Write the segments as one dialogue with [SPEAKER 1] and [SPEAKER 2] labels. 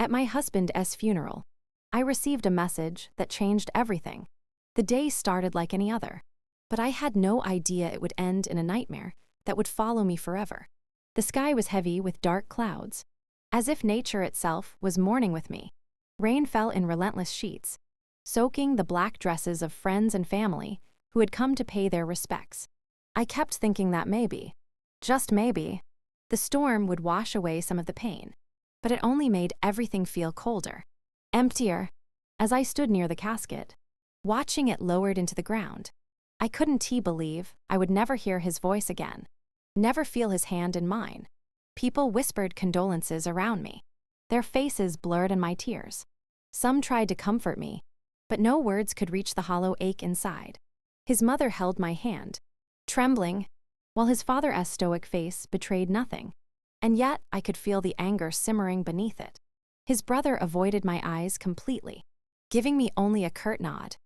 [SPEAKER 1] At my husband's funeral, I received a message that changed everything. The day started like any other, but I had no idea it would end in a nightmare that would follow me forever. The sky was heavy with dark clouds, as if nature itself was mourning with me. Rain fell in relentless sheets, soaking the black dresses of friends and family who had come to pay their respects. I kept thinking that maybe, just maybe, the storm would wash away some of the pain, but it only made everything feel colder, emptier. As I stood near the casket, watching it lowered into the ground, I couldn't believe I would never hear his voice again, never feel his hand in mine. People whispered condolences around me, their faces blurred in my tears. Some tried to comfort me, but no words could reach the hollow ache inside. His mother held my hand, trembling, while his father's stoic face betrayed nothing, and yet I could feel the anger simmering beneath it. His brother avoided my eyes completely, giving me only a curt nod.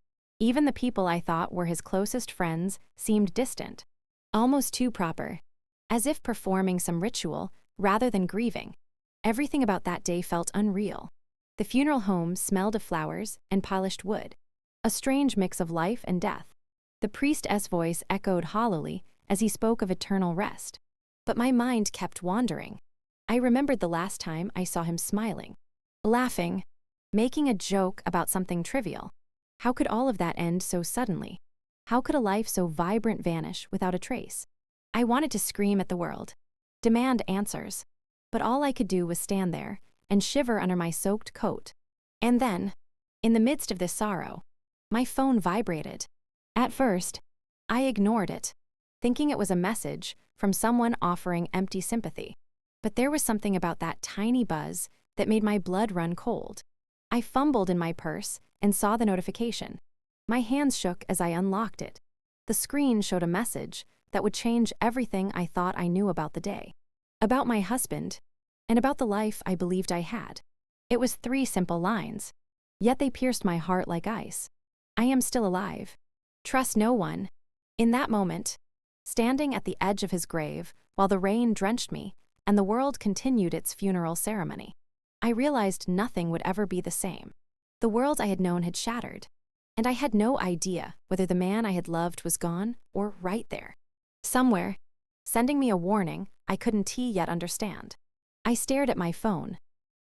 [SPEAKER 1] Even the people I thought were his closest friends seemed distant, almost too proper, as if performing some ritual rather than grieving. Everything about that day felt unreal. The funeral home smelled of flowers and polished wood, a strange mix of life and death. The priest's voice echoed hollowly as he spoke of eternal rest. But my mind kept wandering. I remembered the last time I saw him smiling, laughing, making a joke about something trivial. How could all of that end so suddenly? How could a life so vibrant vanish without a trace? I wanted to scream at the world, demand answers, but all I could do was stand there and shiver under my soaked coat. And then, in the midst of this sorrow, my phone vibrated. At first, I ignored it, thinking it was a message from someone offering empty sympathy. But there was something about that tiny buzz that made my blood run cold. I fumbled in my purse and saw the notification. My hands shook as I unlocked it. The screen showed a message that would change everything I thought I knew about the day, about my husband, and about the life I believed I had. It was 3 simple lines, yet they pierced my heart like ice. I am still alive. Trust no one. In that moment, standing at the edge of his grave while the rain drenched me and the world continued its funeral ceremony, I realized nothing would ever be the same. The world I had known had shattered, and I had no idea whether the man I had loved was gone or right there, somewhere, sending me a warning I couldn't yet understand. I stared at my phone,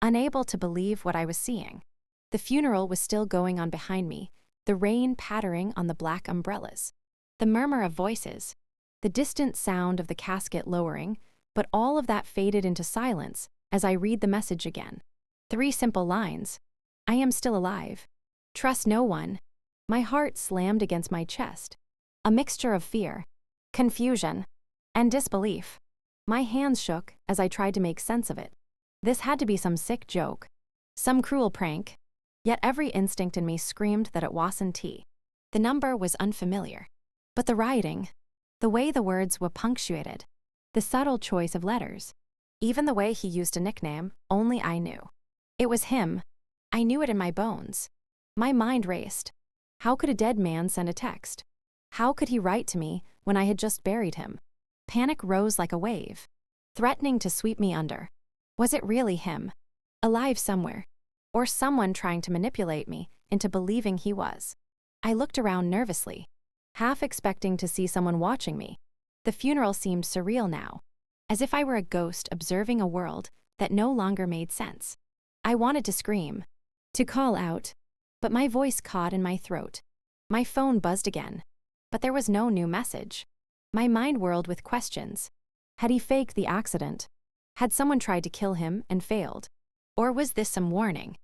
[SPEAKER 1] unable to believe what I was seeing. The funeral was still going on behind me, the rain pattering on the black umbrellas, the murmur of voices, the distant sound of the casket lowering, but all of that faded into silence as I read the message again. 3 simple lines. I am still alive. Trust no one. My heart slammed against my chest, a mixture of fear, confusion, and disbelief. My hands shook as I tried to make sense of it. This had to be some sick joke, some cruel prank, yet every instinct in me screamed that it wasn't. The number was unfamiliar, but the writing, the way the words were punctuated, the subtle choice of letters, even the way he used a nickname only I knew. It was him. I knew it in my bones. My mind raced. How could a dead man send a text? How could he write to me when I had just buried him? Panic rose like a wave, threatening to sweep me under. Was it really him, alive somewhere, or someone trying to manipulate me into believing he was? I looked around nervously, half expecting to see someone watching me. The funeral seemed surreal now, as if I were a ghost observing a world that no longer made sense. I wanted to scream, to call out, but my voice caught in my throat. My phone buzzed again, but there was no new message. My mind whirled with questions. Had he faked the accident? Had someone tried to kill him and failed? Or was this some warning?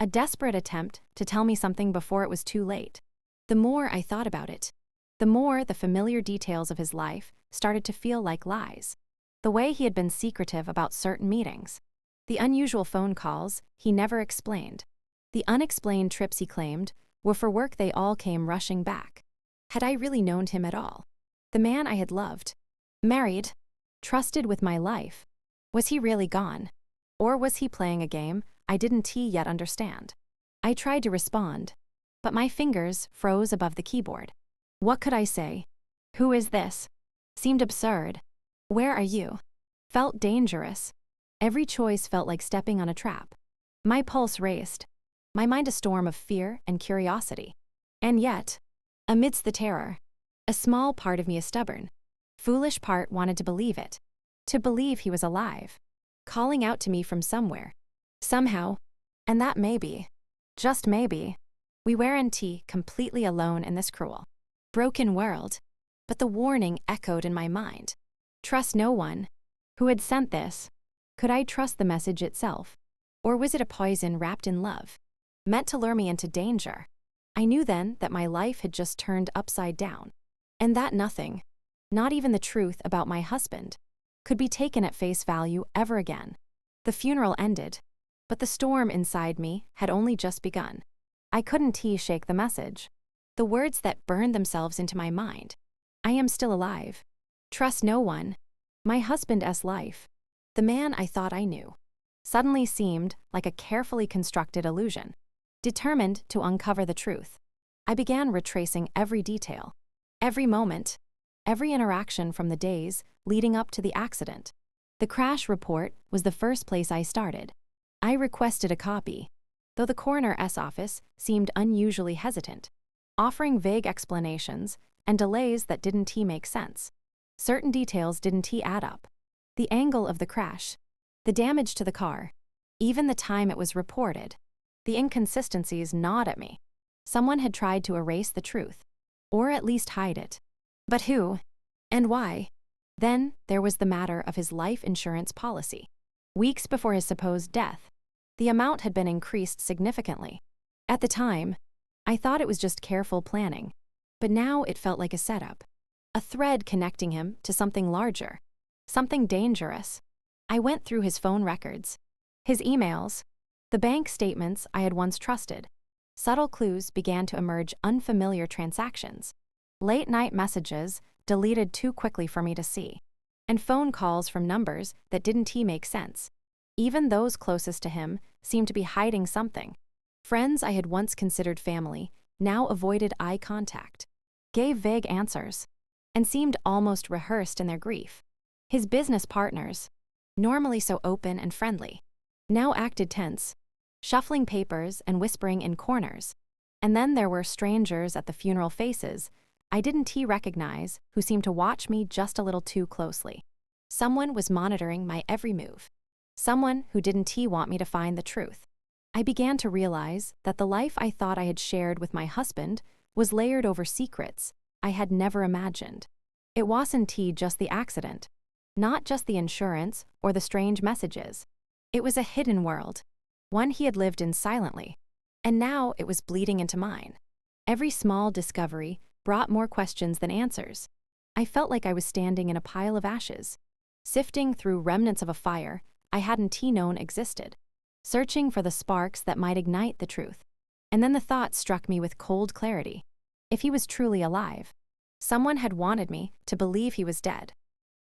[SPEAKER 1] A desperate attempt to tell me something before it was too late. The more I thought about it, the more the familiar details of his life started to feel like lies. The way he had been secretive about certain meetings, the unusual phone calls he never explained, the unexplained trips he claimed were for work they all came rushing back. Had I really known him at all? The man I had loved, married, trusted with my life, was he really gone? Or was he playing a game I didn't yet understand? I tried to respond, but my fingers froze above the keyboard. What could I say? Who is this? Seemed absurd. Where are you? Felt dangerous. Every choice felt like stepping on a trap. My pulse raced, my mind a storm of fear and curiosity. And yet, amidst the terror, a small part of me, a stubborn, foolish part, wanted to believe it. To believe he was alive, calling out to me from somewhere, somehow, and that maybe, just maybe, we weren't completely alone in this cruel, broken world. But the warning echoed in my mind. Trust no one. Who had sent this? Could I trust the message itself? Or was it a poison wrapped in love, meant to lure me into danger? I knew then that my life had just turned upside down, and that nothing, not even the truth about my husband, could be taken at face value ever again. The funeral ended, but the storm inside me had only just begun. I couldn't shake the message. The words that burned themselves into my mind. I am still alive. Trust no one. My husband's life, the man I thought I knew, suddenly seemed like a carefully constructed illusion. Determined to uncover the truth, I began retracing every detail, every moment, every interaction from the days leading up to the accident. The crash report was the first place I started. I requested a copy, though the coroner's office seemed unusually hesitant, offering vague explanations and delays that didn't make sense. Certain details didn't add up. The angle of the crash, the damage to the car, even the time it was reported. The inconsistencies gnawed at me. Someone had tried to erase the truth, or at least hide it. But who? And why? Then there was the matter of his life insurance policy. Weeks before his supposed death, the amount had been increased significantly. At the time, I thought it was just careful planning, but now it felt like a setup. A thread connecting him to something larger, something dangerous. I went through his phone records, his emails, the bank statements I had once trusted. Subtle clues began to emerge: unfamiliar transactions, late-night messages deleted too quickly for me to see, and phone calls from numbers that didn't make sense. Even those closest to him seemed to be hiding something. Friends I had once considered family now avoided eye contact, gave vague answers, and seemed almost rehearsed in their grief. His business partners, normally so open and friendly, now acted tense, shuffling papers and whispering in corners. And then there were strangers at the funeral, faces I didn't recognize, who seemed to watch me just a little too closely. Someone was monitoring my every move. Someone who didn't want me to find the truth. I began to realize that the life I thought I had shared with my husband was layered over secrets I had never imagined. It wasn't just the accident, not just the insurance or the strange messages. It was a hidden world, one he had lived in silently, and now it was bleeding into mine. Every small discovery brought more questions than answers. I felt like I was standing in a pile of ashes, sifting through remnants of a fire I hadn't known existed, searching for the sparks that might ignite the truth. And then the thought struck me with cold clarity. If he was truly alive, someone had wanted me to believe he was dead.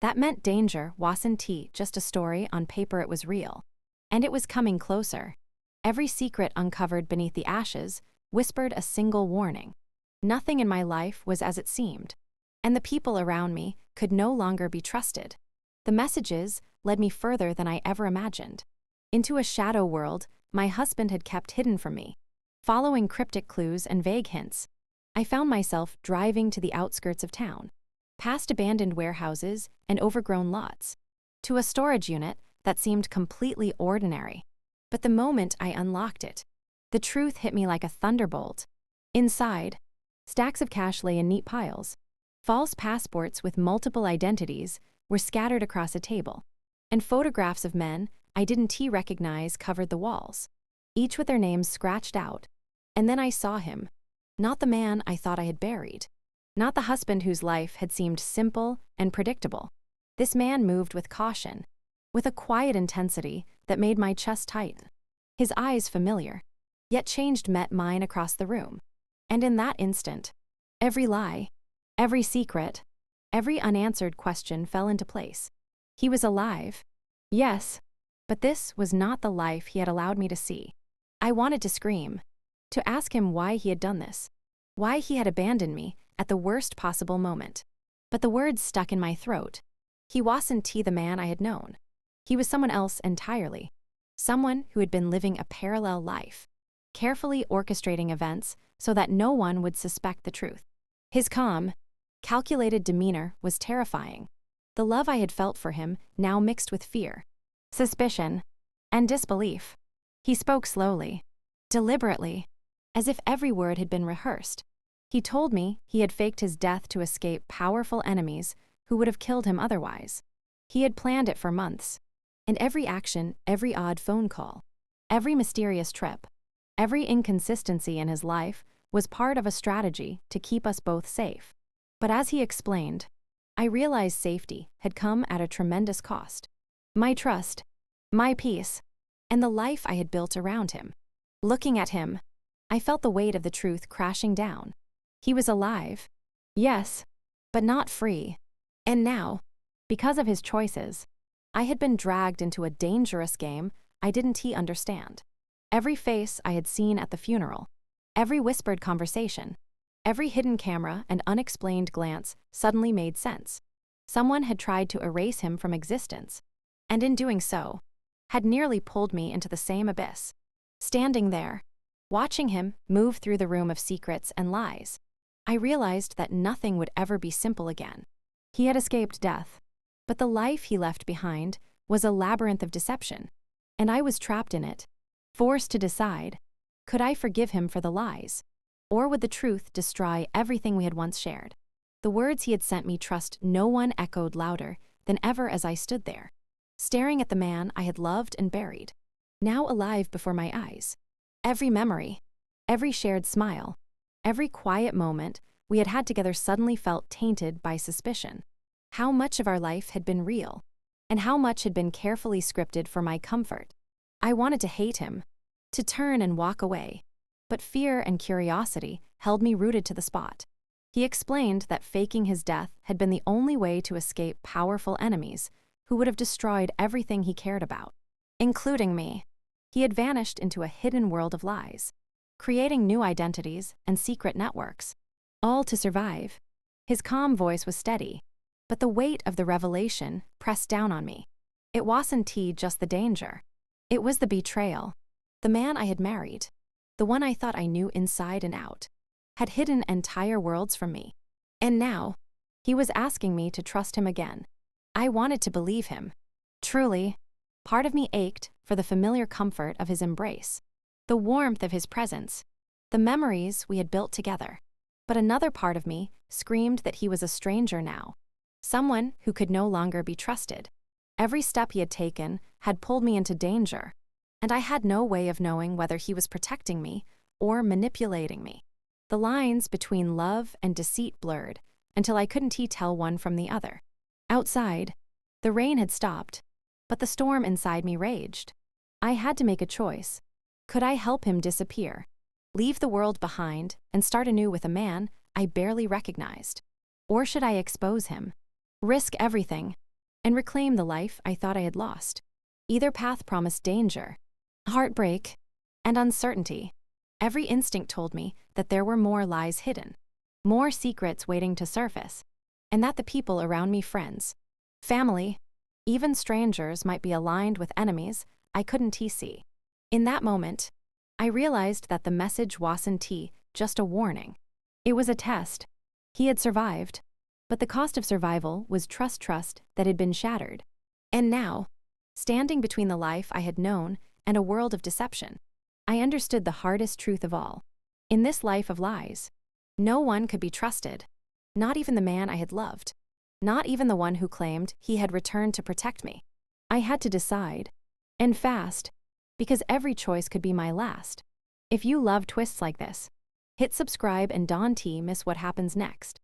[SPEAKER 1] That meant danger wasn't just a story on paper, it was real. And it was coming closer. Every secret uncovered beneath the ashes whispered a single warning. Nothing in my life was as it seemed, and the people around me could no longer be trusted. The messages led me further than I ever imagined, into a shadow world my husband had kept hidden from me. Following cryptic clues and vague hints, I found myself driving to the outskirts of town, past abandoned warehouses and overgrown lots, to a storage unit that seemed completely ordinary. But the moment I unlocked it, the truth hit me like a thunderbolt. Inside, stacks of cash lay in neat piles. False passports with multiple identities were scattered across a table, and photographs of men I didn't recognize covered the walls, each with their names scratched out. And then I saw him, not the man I thought I had buried, not the husband whose life had seemed simple and predictable. This man moved with caution, with a quiet intensity that made my chest tighten. His eyes, familiar, yet changed, met mine across the room. And in that instant, every lie, every secret, every unanswered question fell into place. He was alive, yes, but this was not the life he had allowed me to see. I wanted to scream, to ask him why he had done this, why he had abandoned me at the worst possible moment. But the words stuck in my throat. He wasn't the man I had known. He was someone else entirely. someone who had been living a parallel life, carefully orchestrating events so that no one would suspect the truth. His calm, calculated demeanor was terrifying. The love I had felt for him now mixed with fear, suspicion, and disbelief. He spoke slowly, deliberately, as if every word had been rehearsed. He told me he had faked his death to escape powerful enemies who would have killed him otherwise. He had planned it for months, and every action, every odd phone call, every mysterious trip, every inconsistency in his life was part of a strategy to keep us both safe. But as he explained, I realized safety had come at a tremendous cost. My trust, my peace, and the life I had built around him. Looking at him, I felt the weight of the truth crashing down. He was alive, yes, but not free. And now, because of his choices, I had been dragged into a dangerous game I didn't understand. Every face I had seen at the funeral, every whispered conversation, every hidden camera and unexplained glance suddenly made sense. Someone had tried to erase him from existence, and in doing so, had nearly pulled me into the same abyss. Standing there, watching him move through the room of secrets and lies, I realized that nothing would ever be simple again. He had escaped death, but the life he left behind was a labyrinth of deception, and I was trapped in it, forced to decide, could I forgive him for the lies, or would the truth destroy everything we had once shared? The words he had sent me trust no one echoed louder than ever as I stood there, staring at the man I had loved and buried, now alive before my eyes. Every memory, every shared smile, every quiet moment we had had together suddenly felt tainted by suspicion. How much of our life had been real, and how much had been carefully scripted for my comfort. I wanted to hate him, to turn and walk away, but fear and curiosity held me rooted to the spot. He explained that faking his death had been the only way to escape powerful enemies who would have destroyed everything he cared about, including me. He had vanished into a hidden world of lies, creating new identities and secret networks, all to survive. His calm voice was steady, but the weight of the revelation pressed down on me. It wasn't just the danger. It was the betrayal. The man I had married, the one I thought I knew inside and out, had hidden entire worlds from me. And now, he was asking me to trust him again. I wanted to believe him. Truly, part of me ached for the familiar comfort of his embrace, the warmth of his presence, the memories we had built together. But another part of me screamed that he was a stranger now, someone who could no longer be trusted. Every step he had taken had pulled me into danger, and I had no way of knowing whether he was protecting me or manipulating me. The lines between love and deceit blurred until I couldn't tell one from the other. Outside, the rain had stopped, but the storm inside me raged. I had to make a choice. Could I help him disappear, leave the world behind, and start anew with a man I barely recognized? Or should I expose him, risk everything, and reclaim the life I thought I had lost? Either path promised danger, heartbreak, and uncertainty. Every instinct told me that there were more lies hidden, more secrets waiting to surface, and that the people around me, friends, family, even strangers, might be aligned with enemies I couldn't see. In that moment, I realized that the message wasn't just a warning. It was a test. He had survived, but the cost of survival was trust that had been shattered. And now, standing between the life I had known and a world of deception, I understood the hardest truth of all. In this life of lies, no one could be trusted, not even the man I had loved, not even the one who claimed he had returned to protect me. I had to decide, and fast, because every choice could be my last. If you love twists like this, hit subscribe and don't miss what happens next.